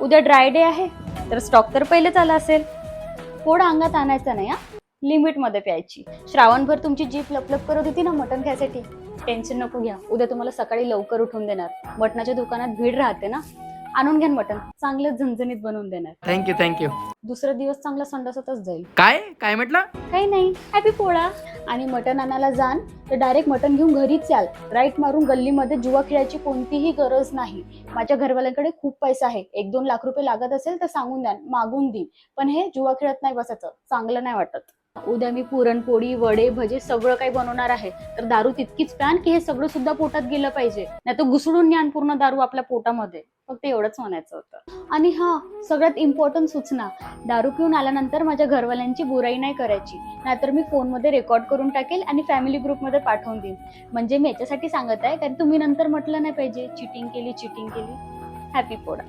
उद्या dry day आहे तर स्टॉक तर पहिलेच आला असेल. पोड अंगात आणायचा नाही हा, लिमिट मध्ये प्यायची. श्रावणभर तुमची जीभ लपलप करत होती ना मटण खायसाठी, टेन्शन नको घ्या. उद्या तुम्हाला सकाळी लवकर उठून देणार. मटणाच्या दुकानात भीड राहते ना, आणून घ्या मटण, चांगलं झणझणीत बनवून देणार. थँक्यू. दुसरा दिवस चांगला संडासातच जाईल. काय म्हटलं? काही नाही, हॅपी पोळा. आणि मटण आणायला जाण तर डायरेक्ट मटण घेऊन घरीच याल. राईट मारून गल्लीमध्ये जुवा खेळायची कोणतीही गरज नाही. माझ्या घरवाल्यांकडे खूप पैसा आहे, 1-2 लाख रुपये लागत असेल तर सांगून द्या, मागून देईन. पण हे जुवा खेळत नाही बसायचं, चांगलं नाही वाटत. उद्या मी पुरणपोळी, वडे, भजे सगळं काही बनवणार आहे. तर दारू तितकीच प्यान की हे सगळं सुद्धा पोटात गेलं पाहिजे, नाही तर घुसळून न्यान पूर्ण दारू आपल्या पोटामध्ये. फक्त एवढंच म्हणायचं होतं. आणि हा, सगळ्यात इम्पॉर्टंट सूचना, दारू पिऊन आल्यानंतर माझ्या घरवाल्यांची बुराई नाही करायची, नाहीतर मी फोनमध्ये रेकॉर्ड करून टाकेल आणि फॅमिली ग्रुपमध्ये पाठवून देईन. म्हणजे मी याच्यासाठी सांगत आहे कारण तुम्ही नंतर म्हटलं नाही पाहिजे चिटिंग केली. हॅपी पोळा.